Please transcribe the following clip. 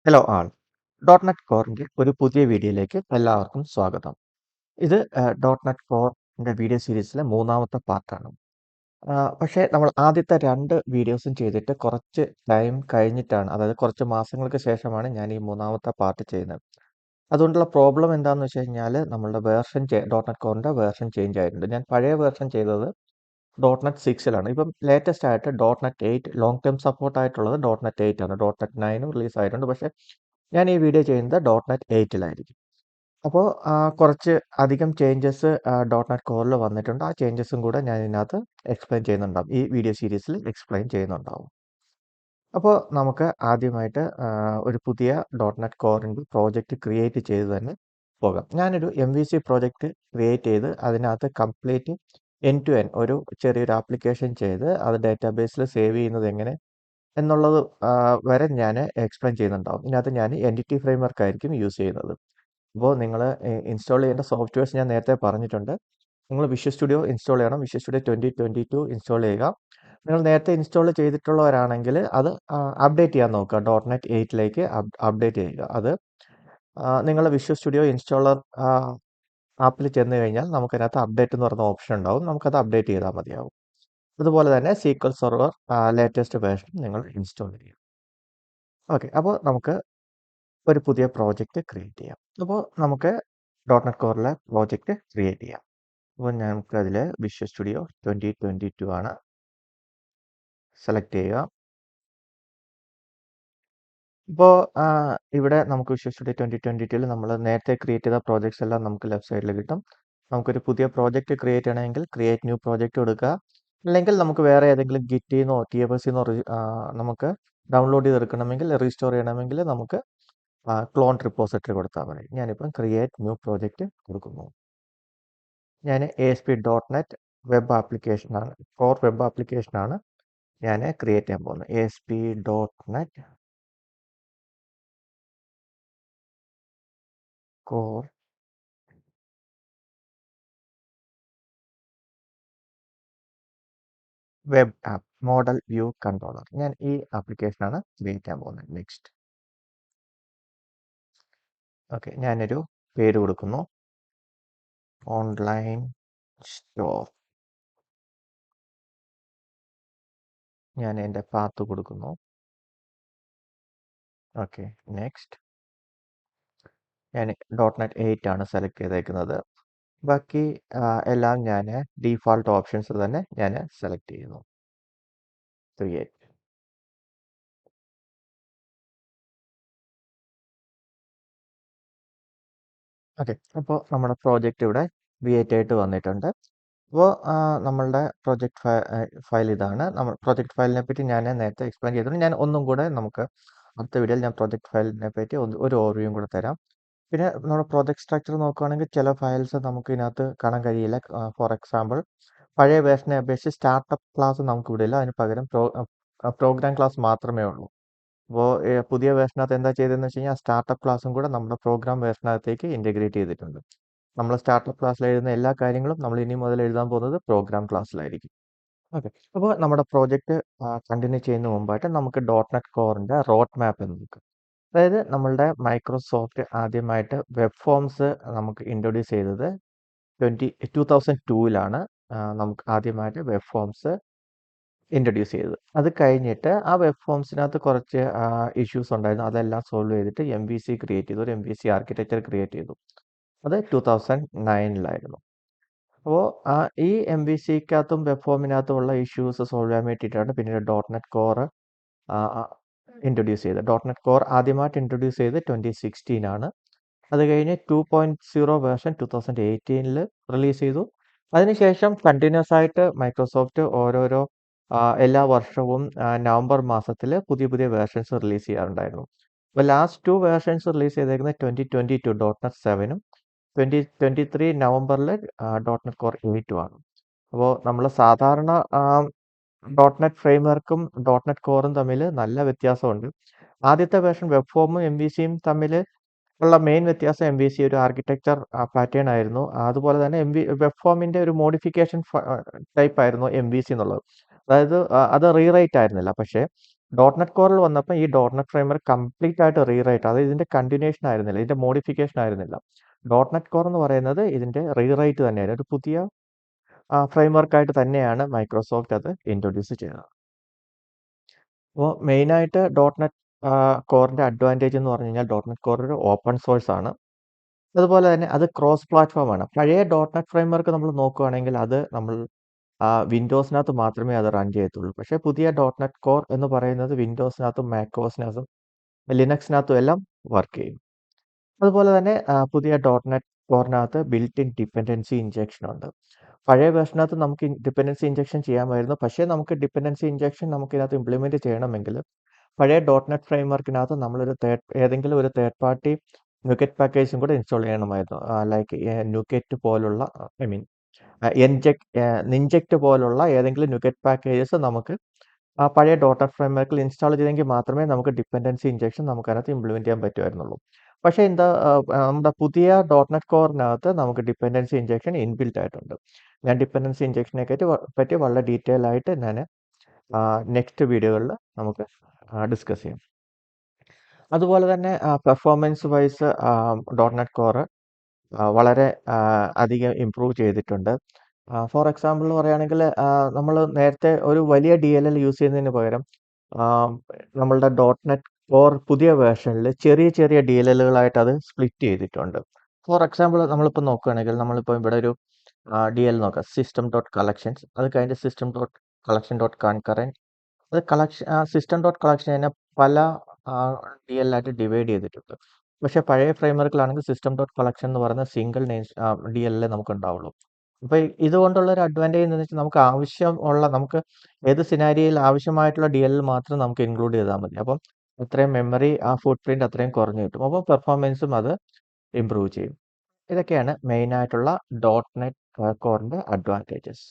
Hello ആൾ dot net കോറിൻ്റെ ഒരു പുതിയ വീഡിയോയിലേക്ക് എല്ലാവർക്കും സ്വാഗതം. ഇത് ഡോട്ട് നെറ്റ് കോറിൻ്റെ വീഡിയോ സീരീസിലെ മൂന്നാമത്തെ പാർട്ടാണ്. പക്ഷേ നമ്മൾ ആദ്യത്തെ രണ്ട് വീഡിയോസും ചെയ്തിട്ട് കുറച്ച് ടൈം കഴിഞ്ഞിട്ടാണ്, അതായത് കുറച്ച് മാസങ്ങൾക്ക് ശേഷമാണ് ഞാൻ ഈ മൂന്നാമത്തെ പാർട്ട് ചെയ്യുന്നത്. അതുകൊണ്ടുള്ള പ്രോബ്ലം എന്താണെന്ന് വെച്ച് കഴിഞ്ഞാൽ നമ്മളുടെ ഡോട്ട് നെറ്റ് കോറിൻ്റെ വേർഷൻ ചേഞ്ച് ആയിട്ടുണ്ട്. ഞാൻ പഴയ വേർഷൻ ചെയ്തത് ഡോട്ട് നെറ്റ് 6ലാണ്. ഇപ്പം ലേറ്റസ്റ്റ് ആയിട്ട് dot net 8 long term support ആയിട്ടുള്ളത് ഡോട്ട് നെറ്റ് 8 ആണ്. ഡോട്ട് നെറ്റ് 9 റിലീസ് ആയിട്ടുണ്ട്. പക്ഷേ ഞാൻ ഈ വീഡിയോ ചെയ്യുന്നത് ഡോട്ട് നെറ്റ് 8ലായിരിക്കും. അപ്പോൾ കുറച്ച് അധികം ചേഞ്ചസ് ഡോട്ട് നെറ്റ് കോറിൽ വന്നിട്ടുണ്ട്. ആ ചേഞ്ചസും കൂടെ ഞാൻ ഇതിനകത്ത് എക്സ്പ്ലെയിൻ ചെയ്യുന്നുണ്ടാവും. ഈ വീഡിയോ സീരീസിൽ എക്സ്പ്ലെയിൻ ചെയ്യുന്നുണ്ടാവും. അപ്പോൾ നമുക്ക് ആദ്യമായിട്ട് ഒരു പുതിയ ഡോട്ട് നെറ്റ് കോറിൻ്റെ പ്രോജക്റ്റ് ക്രിയേറ്റ് ചെയ്ത് തന്നെ പോകാം. ഞാനൊരു MVC പ്രോജക്റ്റ് ക്രിയേറ്റ് ചെയ്ത് അതിനകത്ത് കംപ്ലീറ്റ് എൻഡ് ടു എൻഡ് ഒരു ചെറിയൊരു ആപ്ലിക്കേഷൻ ചെയ്ത് അത് ഡാറ്റാബേസിൽ സേവ് ചെയ്യുന്നത് എങ്ങനെ എന്നുള്ളത് വരെ ഞാൻ എക്സ്പ്ലെയിൻ ചെയ്യുന്നുണ്ടാവും. ഇതിനകത്ത് ഞാൻ എൻറ്റിറ്റി ഫ്രെയിംവർക്ക് ആയിരിക്കും യൂസ് ചെയ്യുന്നത്. അപ്പോൾ നിങ്ങൾ ഇൻസ്റ്റാൾ ചെയ്യേണ്ട സോഫ്റ്റ്വെയർസ് ഞാൻ നേരത്തെ പറഞ്ഞിട്ടുണ്ട്. നിങ്ങൾ വിഷ്വൽ സ്റ്റുഡിയോ ഇൻസ്റ്റാൾ ചെയ്യണം. വിഷ്വൽ സ്റ്റുഡിയോ 2022 ഇൻസ്റ്റാൾ ചെയ്യുക. നിങ്ങൾ നേരത്തെ ഇൻസ്റ്റാൾ ചെയ്തിട്ടുള്ളവരാണെങ്കിൽ അത് അപ്ഡേറ്റ് ചെയ്യാൻ നോക്കുക. ഡോട്ട് നെറ്റ് 8ലേക്ക് അപ്ഡേറ്റ് ചെയ്യുക. അത് നിങ്ങൾ വിഷ്വൽ സ്റ്റുഡിയോ ഇൻസ്റ്റാളർ ആപ്പിൽ ചെന്ന് കഴിഞ്ഞാൽ നമുക്കതിനകത്ത് അപ്ഡേറ്റ് എന്ന് പറയുന്ന ഓപ്ഷൻ ഉണ്ടാവും. നമുക്കത് അപ്ഡേറ്റ് ചെയ്താൽ മതിയാവും. അതുപോലെ തന്നെ SQL സെർവർ ലേറ്റസ്റ്റ് വേർഷൻ നിങ്ങൾ ഇൻസ്റ്റാൾ ചെയ്യുക. ഓക്കെ, അപ്പോൾ നമുക്ക് ഒരു പുതിയ പ്രോജക്റ്റ് ക്രിയേറ്റ് ചെയ്യാം. അപ്പോൾ നമുക്ക് ഡോട്ട് നെറ്റ് കോറിലെ പ്രോജക്റ്റ് ക്രിയേറ്റ് ചെയ്യാം. അപ്പോൾ നമുക്ക് അതിൽ വിഷ്വൽ സ്റ്റുഡിയോ 2022 ആണ് സെലക്ട് ചെയ്യുക. ഇപ്പോൾ ഇവിടെ നമുക്ക് വിഷ്വൽ സ്റ്റുഡിയോ 2022 നമ്മൾ നേരത്തെ ക്രിയേറ്റ് ചെയ്ത പ്രോജക്ട്സ് എല്ലാം നമുക്ക് ലെഫ്റ്റ് സൈഡിൽ കിട്ടും. നമുക്കൊരു പുതിയ പ്രോജക്റ്റ് ക്രിയേറ്റ് ചെയ്യണമെങ്കിൽ ക്രിയേറ്റ് ന്യൂ പ്രോജക്റ്റ് കൊടുക്കുക. അല്ലെങ്കിൽ നമുക്ക് വേറെ ഏതെങ്കിലും ഗിറ്റിന്നോ TFSന്നോ നമുക്ക് ഡൗൺലോഡ് ചെയ്തെടുക്കണമെങ്കിൽ റീസ്റ്റോർ ചെയ്യണമെങ്കിൽ നമുക്ക് ക്ലോൺ റിപ്പോസിറ്ററി കൊടുത്താൽ മതി. ഞാനിപ്പം ക്രിയേറ്റ് ന്യൂ പ്രോജക്റ്റ് കൊടുക്കുന്നു. ഞാൻ ASP.NET വെബ് ആപ്ലിക്കേഷനാണ്, കോർ വെബ് ആപ്ലിക്കേഷനാണ് ഞാൻ ക്രിയേറ്റ് ചെയ്യാൻ പോകുന്നത്. ASP.NET core web app model view controller. ഞാൻ ഈ ആപ്ലിക്കേഷനാണ് ക്രിയേറ്റ് ചെയ്യാൻ പോകുന്നത്. നെക്സ്റ്റ്. ഓക്കെ, ഞാനൊരു പേര് കൊടുക്കുന്നു, ഓൺലൈൻ സ്റ്റോർ. ഞാൻ എൻ്റെ പാത്ത് കൊടുക്കുന്നു. Okay, next. ഞാൻ ഡോട്ട് നെറ്റ് 8 ആണ് സെലക്ട് ചെയ്തേക്കുന്നത്. ബാക്കി എല്ലാം ഞാൻ ഡീഫാൾട്ട് ഓപ്ഷൻസ് തന്നെ ഞാൻ സെലക്ട് ചെയ്യുന്നു. ക്രിയേറ്റ്. ഓക്കെ, അപ്പോൾ നമ്മുടെ പ്രോജക്റ്റ് ഇവിടെ ക്രിയേറ്റ് ആയിട്ട് വന്നിട്ടുണ്ട്. അപ്പോൾ നമ്മളുടെ പ്രോജക്റ്റ് ഫയൽ ഇതാണ്. നമ്മൾ പ്രോജക്റ്റ് ഫയലിനെ പറ്റി ഞാൻ നേരത്തെ എക്സ്പ്ലെയിൻ ചെയ്തിട്ടുണ്ട്. ഞാൻ ഒന്നും കൂടെ നമുക്ക് അടുത്ത വീഡിയോയിൽ ഞാൻ പ്രോജക്റ്റ് ഫയലിനെ പറ്റി ഒരു ഓവർവ്യൂവും കൂടെ തരാം. പിന്നെ നമ്മുടെ പ്രോജക്റ്റ് സ്ട്രക്ചർ നോക്കുകയാണെങ്കിൽ ചില ഫയൽസ് നമുക്ക് ഇതിനകത്ത് കാണാൻ കഴിയില്ല. ഫോർ എക്സാമ്പിൾ, പഴയ വേർഷനെ അപേക്ഷിച്ച് സ്റ്റാർട്ടപ്പ് ക്ലാസ് നമുക്ക് ഇവിടെ ഇല്ല. അതിന് പകരം പ്രോഗ്രാം ക്ലാസ് മാത്രമേ ഉള്ളൂ. അപ്പോൾ പുതിയ വേർഷനകത്ത് എന്താ ചെയ്തതെന്ന് വെച്ച് കഴിഞ്ഞാൽ സ്റ്റാർട്ടപ്പ് ക്ലാസ്സും കൂടെ നമ്മുടെ പ്രോഗ്രാം വേർഷനകത്തേക്ക് ഇൻറ്റഗ്രേറ്റ് ചെയ്തിട്ടുണ്ട്. നമ്മൾ സ്റ്റാർട്ടപ്പ് ക്ലാസ്സിൽ എഴുതുന്ന എല്ലാ കാര്യങ്ങളും നമ്മൾ ഇനി മുതൽ എഴുതാൻ പോകുന്നത് പ്രോഗ്രാം ക്ലാസ്സിലായിരിക്കും. ഓക്കെ, അപ്പോൾ നമ്മുടെ പ്രോജക്റ്റ് കണ്ടിന്യൂ ചെയ്യുന്ന മുമ്പായിട്ട് നമുക്ക് ഡോട്ട് നെറ്റ് കോറിൻ്റെ റോഡ് മാപ്പ് എന്ന് നോക്കാം. അതായത് നമ്മളുടെ മൈക്രോസോഫ്റ്റ് ആദ്യമായിട്ട് വെബ് ഫോംസ് നമുക്ക് ഇൻട്രൊഡ്യൂസ് ചെയ്തത് 2002ലാണ്. നമുക്ക് ആദ്യമായിട്ട് വെബ് ഫോംസ് ഇൻട്രൊഡ്യൂസ് ചെയ്തത്. അത് കഴിഞ്ഞിട്ട് ആ വെബ് ഫോംസിനകത്ത് കുറച്ച് ഇഷ്യൂസ് ഉണ്ടായിരുന്നു. അതെല്ലാം സോൾവ് ചെയ്തിട്ട് MVC ക്രിയേറ്റ് ചെയ്തു. ഒരു MVC ആർക്കിടെക്ചർ ക്രിയേറ്റ് ചെയ്തു. അത് 2009ലായിരുന്നു. അപ്പോൾ ഈ MVCക്കകത്തും വെബ് ഫോമിനകത്തും ഉള്ള ഇഷ്യൂസ് സോൾവ് ചെയ്യാൻ വേണ്ടിയിട്ടാണ് പിന്നീട് ഡോട്ട് നെറ്റ് കോർ ഇൻട്രൊഡ്യൂസ് ചെയ്തത്. ഡോട്ട് നെറ്റ് കോർ ആദ്യമായിട്ട് ഇൻട്രൊഡ്യൂസ് ചെയ്ത് 2016 ആണ്. അത് കഴിഞ്ഞ് 2.0 വേർഷൻ 2018 റിലീസ് ചെയ്തു. അതിനുശേഷം കണ്ടിന്യൂസ് ആയിട്ട് മൈക്രോസോഫ്റ്റ് ഓരോരോ എല്ലാ വർഷവും നവംബർ മാസത്തിൽ പുതിയ പുതിയ വേർഷൻസ് റിലീസ് ചെയ്യാറുണ്ടായിരുന്നു. അപ്പോൾ ലാസ്റ്റ് 2 വേർഷൻസ് റിലീസ് ചെയ്തേക്കുന്നത് 2022 ഡോട്ട് നെറ്റ് 7ഉം 2023 നവംബറിൽ ഡോട്ട് നെറ്റ് കോർ 8ഉം ആണ്. അപ്പോൾ നമ്മൾ സാധാരണ ഡോട്ട് നെറ്റ് ഫ്രെയിംവർക്കും ഡോട്ട് നെറ്റ് കോറും തമ്മിൽ നല്ല വ്യത്യാസമുണ്ട്. ആദ്യത്തെ വേർഷൻ വെബ് ഫോമും MVCയും തമ്മിൽ ഉള്ള മെയിൻ വ്യത്യാസം MVC ഒരു ആർക്കിടെക്ചർ പാറ്റേൺ ആയിരുന്നു. അതുപോലെ തന്നെ വെബ് ഫോമിന്റെ ഒരു മോഡിഫിക്കേഷൻ ടൈപ്പ് ആയിരുന്നു MVC എന്നുള്ളത്. അതായത് അത് റീറൈറ്റ് ആയിരുന്നില്ല. പക്ഷേ ഡോട്ട് നെറ്റ് കോറിൽ വന്നപ്പോൾ ഈ ഡോട്ട് നെറ്റ് ഫ്രെയിംവർക്ക് കംപ്ലീറ്റ് ആയിട്ട് റീറൈറ്റ്, അതായത് ഇതിന്റെ കണ്ടിന്യൂഷൻ ആയിരുന്നില്ല, ഇതിന്റെ മോഡിഫിക്കേഷൻ ആയിരുന്നില്ല. ഡോട്ട് നെറ്റ് കോർ എന്ന് പറയുന്നത് ഇതിന്റെ റീറൈറ്റ് തന്നെയാണ്, ഒരു പുതിയ ഫ്രെയിംവർക്ക് ആയിട്ട് തന്നെയാണ് മൈക്രോസോഫ്റ്റ് അത് ഇൻട്രൊഡ്യൂസ് ചെയ്തത്. അപ്പോൾ മെയിനായിട്ട് ഡോട്ട് നെറ്റ് കോറിന്റെ അഡ്വാൻറ്റേജ് എന്ന് പറഞ്ഞു കഴിഞ്ഞാൽ ഡോട്ട് നെറ്റ് കോർ ഒരു ഓപ്പൺ സോഴ്സ് ആണ്. അതുപോലെ തന്നെ അത് ക്രോസ് പ്ലാറ്റ്ഫോം ആണ്. പഴയ ഡോട്ട് നെറ്റ് ഫ്രെയിംവർക്ക് നമ്മൾ നോക്കുകയാണെങ്കിൽ അത് നമ്മൾ വിൻഡോസിനകത്ത് മാത്രമേ അത് റൺ ചെയ്യത്തുള്ളൂ. പക്ഷേ പുതിയ ഡോട്ട് നെറ്റ് കോർ എന്ന് പറയുന്നത് വിൻഡോസിനകത്തും മാക്കോസിനകത്തും ലിനക്സിനകത്തും എല്ലാം വർക്ക് ചെയ്യും. അതുപോലെ തന്നെ പുതിയ ഡോട്ട് നെറ്റ് കോറിനകത്ത് ബിൽറ്റ് ഇൻ ഡിപ്പെൻഡൻസി ഇഞ്ചക്ഷൻ ഉണ്ട്. പഴയ വേർഷനകത്ത് നമുക്ക് ഡിപ്പെൻഡൻസി ഇഞ്ചക്ഷൻ ചെയ്യാമായിരുന്നു. പക്ഷേ നമുക്ക് ഡിപ്പെൻഡൻസി ഇഞ്ചക്ഷൻ നമുക്ക് ഇതിനകത്ത് ഇംപ്ലിമെന്റ് ചെയ്യണമെങ്കിൽ പഴയ ഡോട്ട് നെറ്റ് ഫ്രെയിംവർക്കിനകത്ത് നമ്മളൊരു ഏതെങ്കിലും ഒരു തേർഡ് പാർട്ടി ന്യൂക്കറ്റ് പാക്കേജും കൂടെ ഇൻസ്റ്റാൾ ചെയ്യണമായിരുന്നു. ലൈക്ക് ന്യൂക്കറ്റ് പോലുള്ള, ഐ മീൻ നിഞ്ചക്റ്റ് പോലുള്ള ഏതെങ്കിലും ന്യൂക്കറ്റ് പാക്കേജസ് നമുക്ക് പഴയ ഡോട്ട് നെറ്റ് ഫ്രെയിംവർക്കിൽ ഇൻസ്റ്റാൾ ചെയ്തെങ്കിൽ മാത്രമേ നമുക്ക് ഡിപ്പെൻഡൻസി ഇഞ്ചക്ഷൻ നമുക്ക് അതിനകത്ത് ഇംപ്ലിമെന്റ് ചെയ്യാൻ പറ്റുമായിരുന്നുള്ളൂ. പക്ഷേ നമ്മുടെ പുതിയ ഡോട്ട് നെറ്റ് കോറിനകത്ത് നമുക്ക് ഡിപ്പെൻഡൻസി ഇഞ്ചക്ഷൻ ഇൻബിൽറ്റ് ആയിട്ടുണ്ട്. ഞാൻ ഡിപ്പെൻഡൻസി ഇഞ്ചക്ഷനെ പറ്റി വളരെ ഡീറ്റെയിൽ ആയിട്ട് ഞാൻ നെക്സ്റ്റ് വീഡിയോകളിൽ നമുക്ക് ഡിസ്കസ് ചെയ്യാം. അതുപോലെ തന്നെ performance wise dot net core വളരെ അധികം ഇമ്പ്രൂവ് ചെയ്തിട്ടുണ്ട്. ഫോർ എക്സാമ്പിൾ പറയുകയാണെങ്കിൽ നമ്മൾ നേരത്തെ ഒരു വലിയ DLL യൂസ് ചെയ്യുന്നതിന് പകരം നമ്മളുടെ ഡോട്ട് നെറ്റ് കോർ പുതിയ വേർഷനിൽ ചെറിയ ചെറിയ DLLകളായിട്ട് അത് സ്പ്ലിറ്റ് ചെയ്തിട്ടുണ്ട്. ഫോർ എക്സാമ്പിൾ നമ്മളിപ്പോൾ നോക്കുകയാണെങ്കിൽ നമ്മളിപ്പോൾ ഇവിടെ ഒരു DL നോക്കാം, സിസ്റ്റം ഡോട്ട് കളക്ഷൻസ്, അത് കഴിഞ്ഞ് system dot collection dot concurrent, അത് സിസ്റ്റം ഡോട്ട് കളക്ഷൻ തന്നെ പല DL ആയിട്ട് ഡിവൈഡ് ചെയ്തിട്ടുണ്ട്. പക്ഷേ പഴയ ഫ്രെയിംവർക്കിലാണെങ്കിൽ സിസ്റ്റം ഡോട്ട് കളക്ഷൻ എന്ന് പറയുന്ന സിംഗിൾ DL നമുക്ക് ഉണ്ടാവുള്ളൂ. അപ്പോൾ ഇതുകൊണ്ടുള്ള ഒരു അഡ്വാൻറ്റേജ് എന്ന് വെച്ചാൽ നമുക്ക് ഏത് സിനാരിയോയിൽ ആവശ്യമായിട്ടുള്ള DL മാത്രം നമുക്ക് ഇൻക്ലൂഡ് ചെയ്താൽ മതി. അപ്പം അത്രയും മെമ്മറി ഫുട് പ്രിന്റ് അത്രയും കുറഞ്ഞു കിട്ടും. അപ്പോൾ പെർഫോമൻസും അത് ഇമ്പ്രൂവ് ചെയ്യും. ഇതൊക്കെയാണ് മെയിൻ ആയിട്ടുള്ള ഡോട്ട് നെറ്റ് കോറിന്റെ അഡ്വാൻറ്റേജസ്.